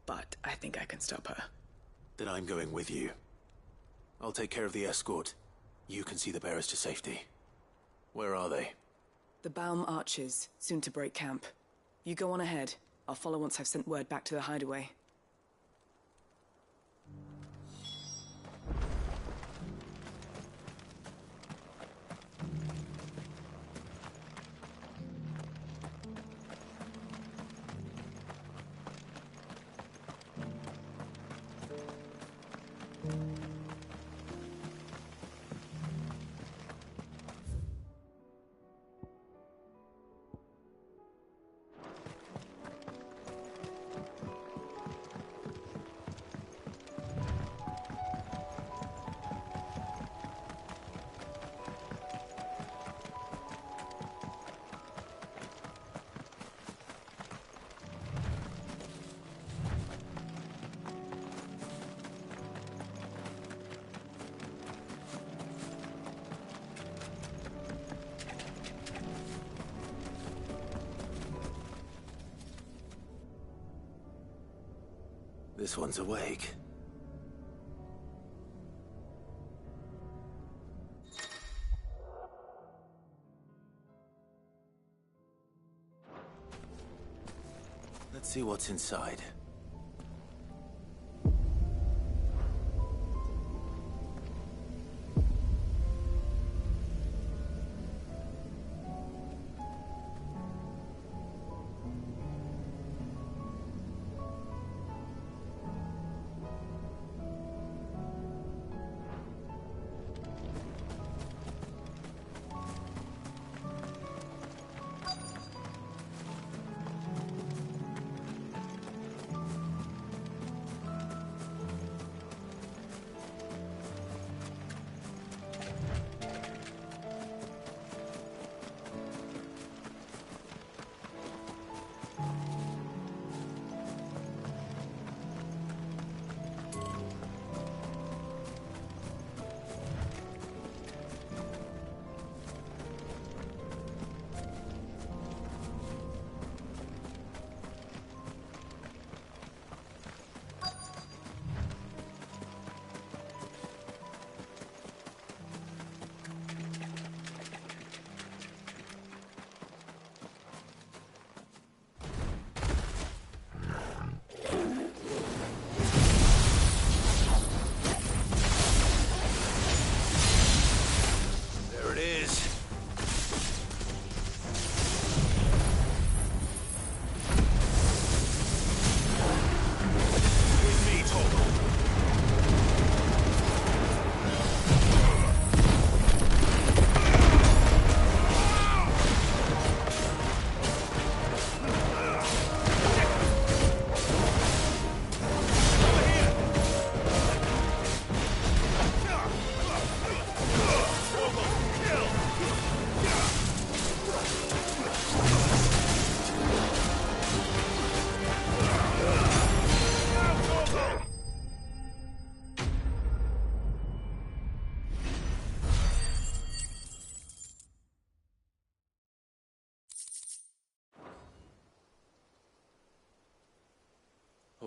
but I think I can stop her. Then I'm going with you. I'll take care of the escort. You can see the bearers to safety. Where are they? The Baum archers, soon to break camp. You go on ahead. I'll follow once I've sent word back to the hideaway. This one's awake. Let's see what's inside.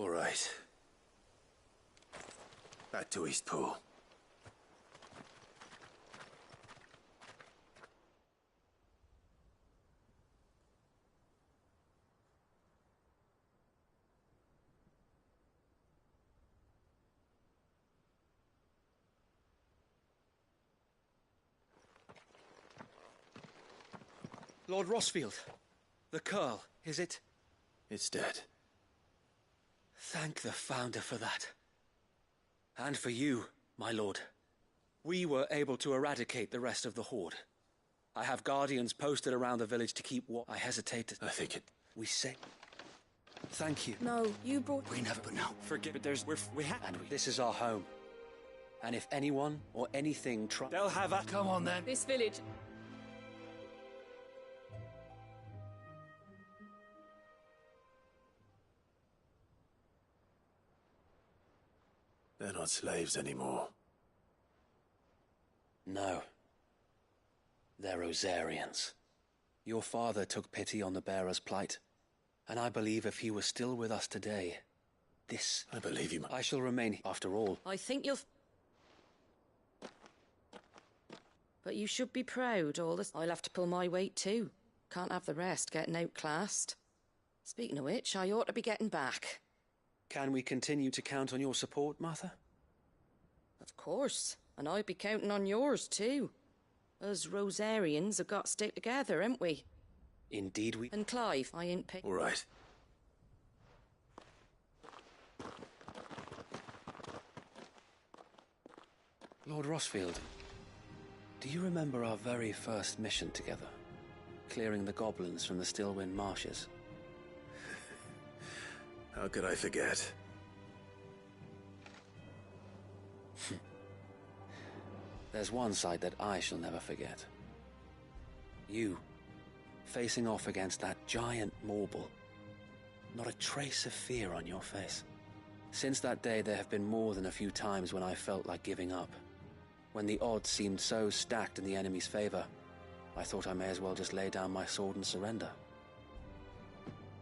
All right. Back to Eastpool. Lord Rossfield, the Curl, is it? It's dead. Thank the Founder for that. And for you, my lord. We were able to eradicate the rest of the Horde. I have guardians posted around the village to keep what I hesitated. I think it... We say... Thank you. No, you brought... We never, but now. Forgive it, this is our home. And if anyone or anything they'll have a... Come on, then. This village... They're not slaves anymore. No. They're Rosarians. Your father took pity on the bearer's plight, and I believe if he was still with us today, this. I believe you. I shall remain, after all. I think you'll... But you should be proud, all this. I'll have to pull my weight too. Can't have the rest getting outclassed. Speaking of which, I ought to be getting back. Can we continue to count on your support, Martha? Of course. And I'd be counting on yours too. Us Rosarians have got to stick together, haven't we? Indeed we... And Clive, I ain't picked... All right. Lord Rossfield, do you remember our very first mission together? Clearing the goblins from the Stillwind marshes? How could I forget? There's one sight that I shall never forget. You, facing off against that giant Morble. Not a trace of fear on your face. Since that day, there have been more than a few times when I felt like giving up. When the odds seemed so stacked in the enemy's favor, I thought I may as well just lay down my sword and surrender.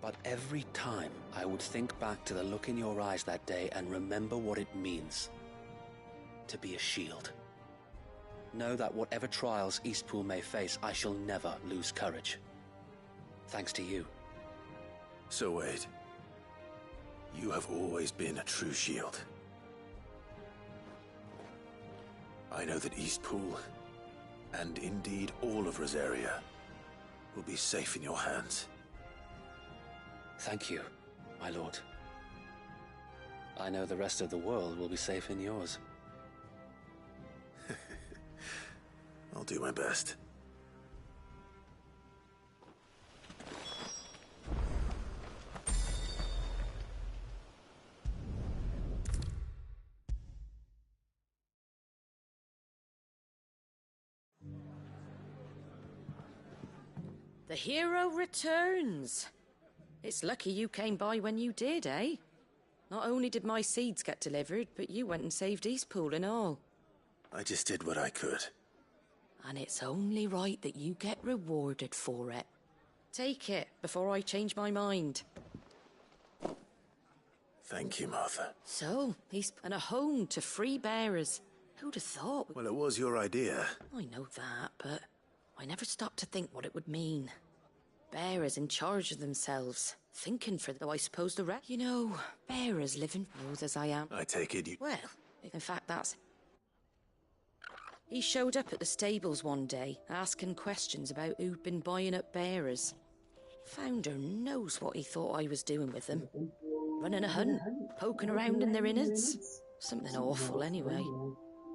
But every time I would think back to the look in your eyes that day and remember what it means to be a shield. Know that whatever trials Eastpool may face, I shall never lose courage. Thanks to you. So Wade, you have always been a true shield. I know that Eastpool, and indeed all of Rosaria, will be safe in your hands. Thank you, my lord. I know the rest of the world will be safe in yours. I'll do my best. The hero returns. It's lucky you came by when you did, eh? Not only did my seeds get delivered, but you went and saved Eastpool and all. I just did what I could. And it's only right that you get rewarded for it. Take it before I change my mind. Thank you, Martha. So, and a home to free bearers. Who'd have thought? Well, it was your idea. I know that, but I never stopped to think what it would mean. Bearers in charge of themselves, thinking for though I suppose the rest. You know, bearers living old as I am. I take it you... Well, in fact, that's... He showed up at the stables one day, asking questions about who'd been buying up bearers. Founder knows what he thought I was doing with them. Running a hunt, poking around in their innards. Something awful, anyway.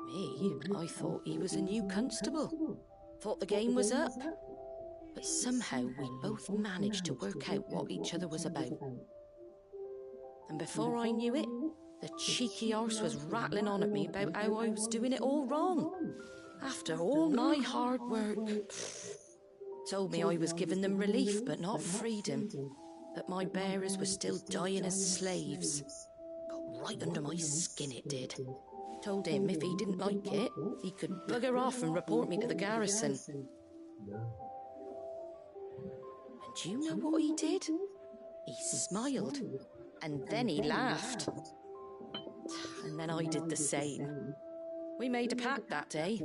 Me, I thought he was a new constable. Thought the game was up. But somehow we both managed to work out what each other was about. And before I knew it, the cheeky arse was rattling on at me about how I was doing it all wrong. After all my hard work. Told me I was giving them relief, but not freedom. That my bearers were still dying as slaves. Got right under my skin, it did. Told him if he didn't like it, he could bugger off and report me to the garrison. And do you know what he did? He smiled. And then he laughed. And then I did the same. We made a pact that day,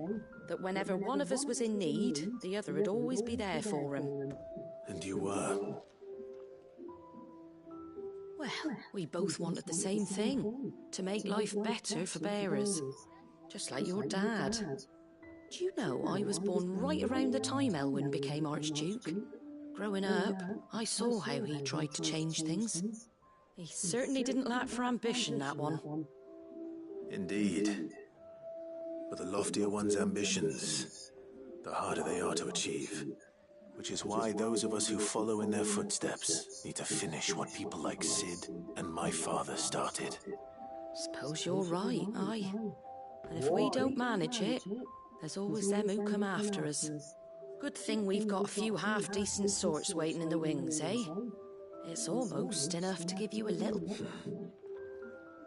that whenever one of us was in need, the other would always be there for him. And you were? Well, we both wanted the same thing, to make life better for bearers. Just like your dad. Do you know I was born right around the time Elwyn became Archduke? Growing up, I saw how he tried to change things. He certainly didn't lack for ambition, that one. Indeed. But the loftier one's ambitions, the harder they are to achieve. Which is why those of us who follow in their footsteps need to finish what people like Sid and my father started. Suppose you're right, aye. And if we don't manage it, there's always them who come after us. Good thing we've got a few half-decent sorts waiting in the wings, eh? It's almost enough to give you a little...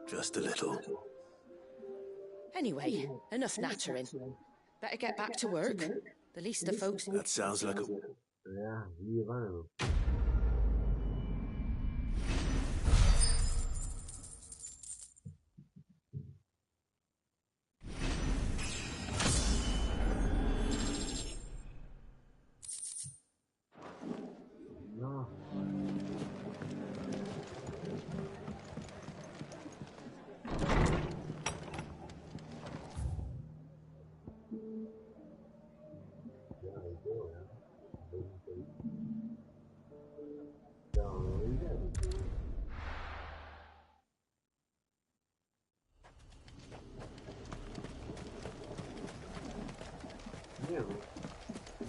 Just a little. Anyway, enough nattering. Better get back to work. The least the folks... That sounds like a...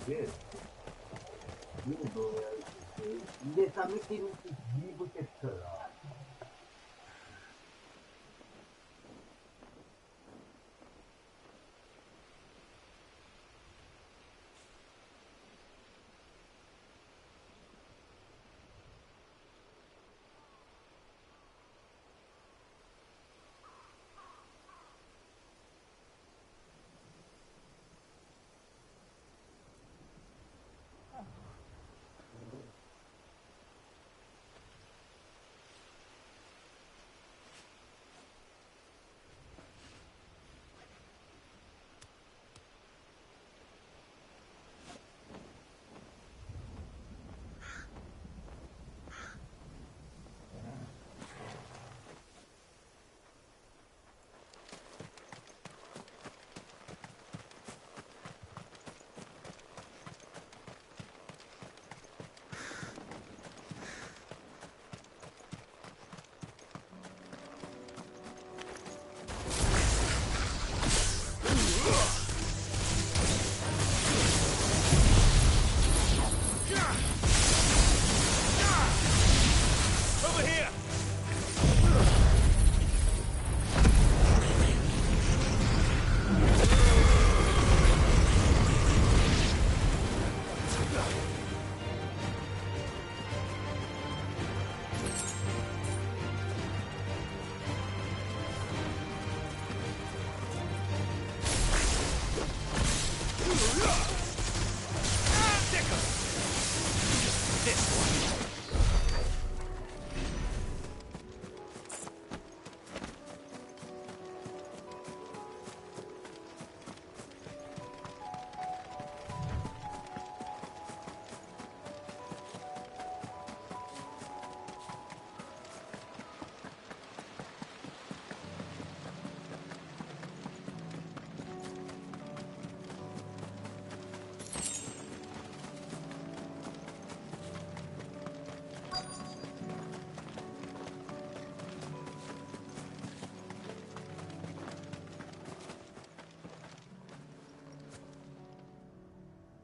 이게 이게 뭐야 이게 쌈느낌 이브겠어요.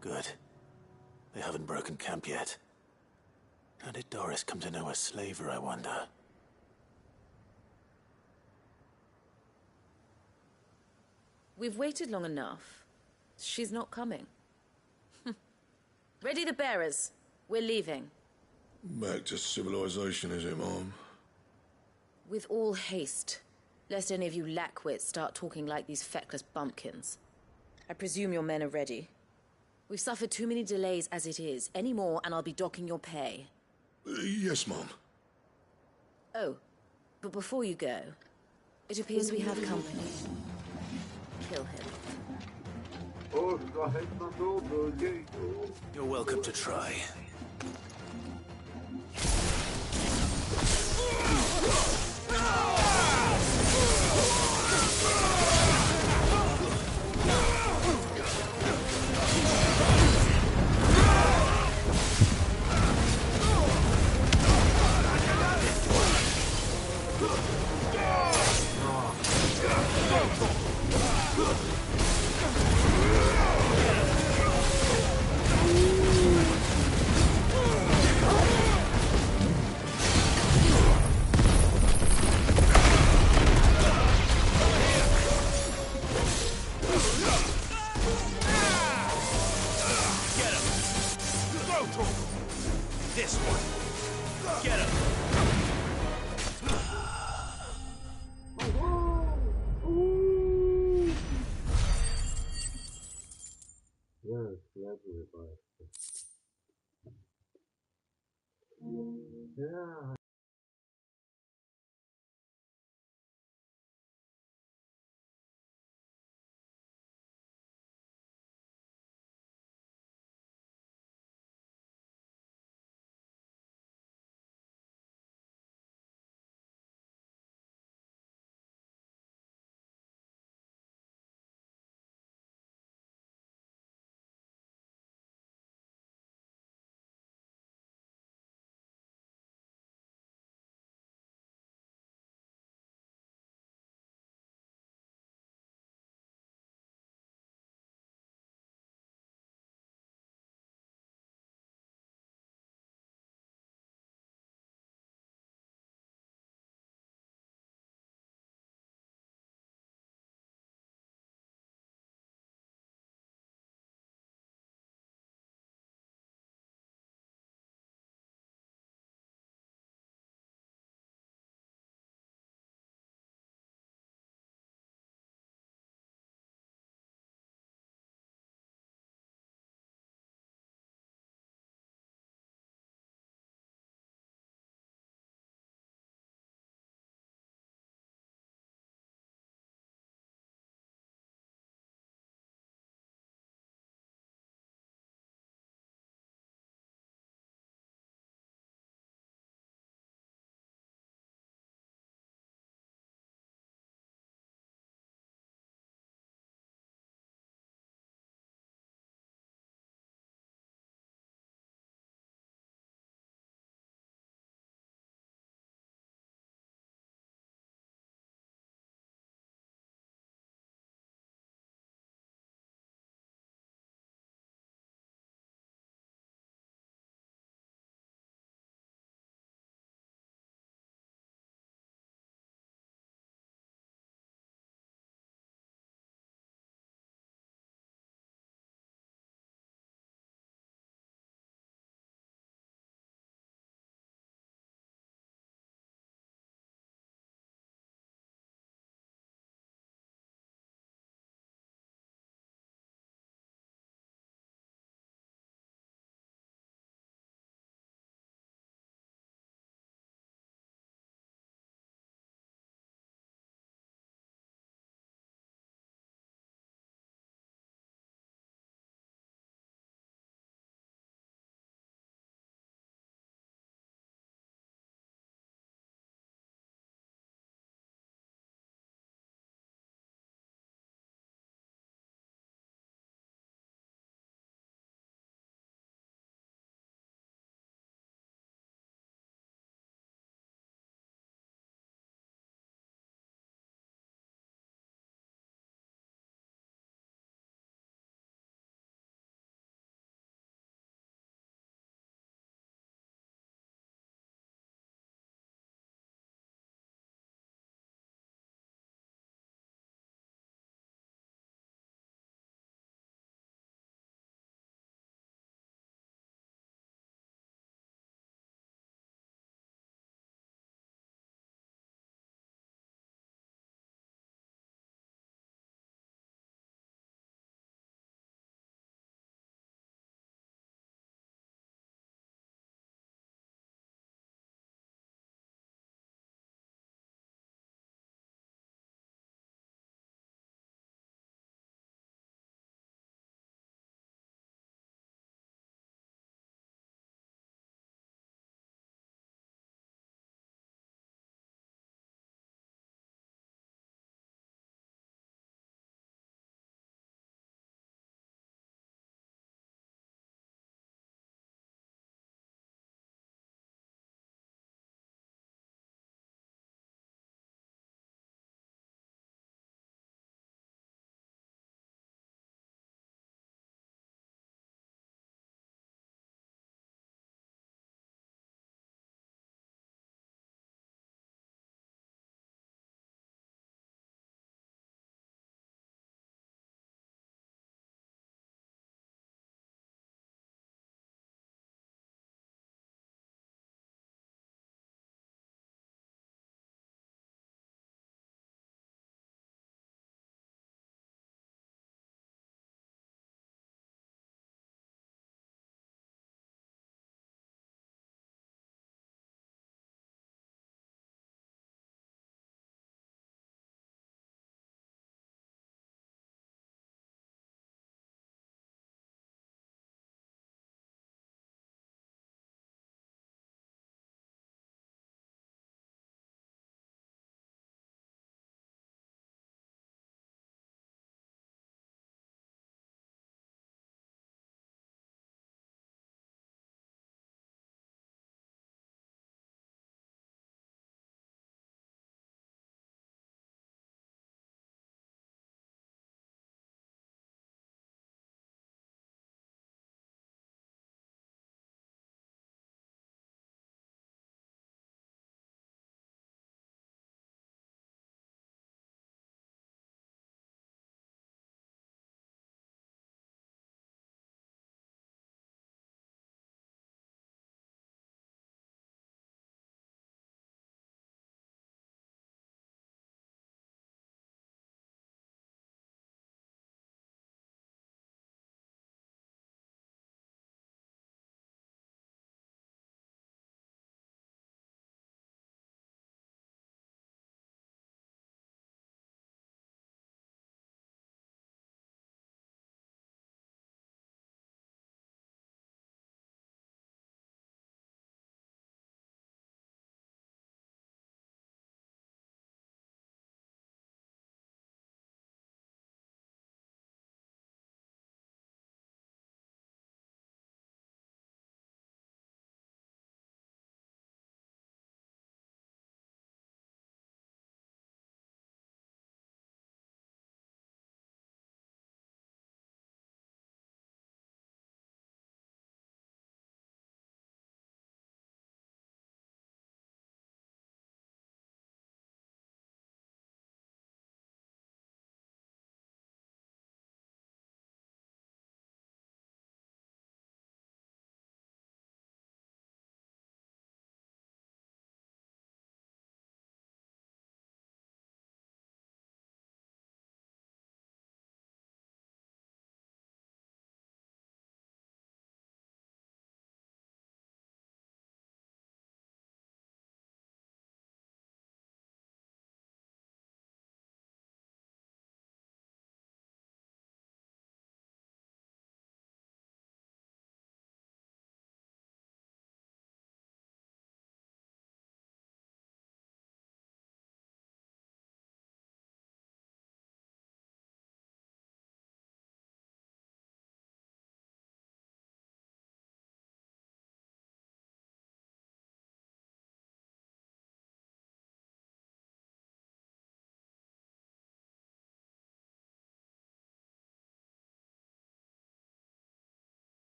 Good. They haven't broken camp yet. How did Doris come to know a slaver, I wonder? We've waited long enough. She's not coming. Ready the bearers. We're leaving. Back to civilization, is it, Mom? With all haste. Lest any of you lackwits start talking like these feckless bumpkins. I presume your men are ready. We've suffered too many delays as it is. Any more and I'll be docking your pay. Yes, Mom. Oh, but before you go, it appears we have company. Kill him. You're welcome to try.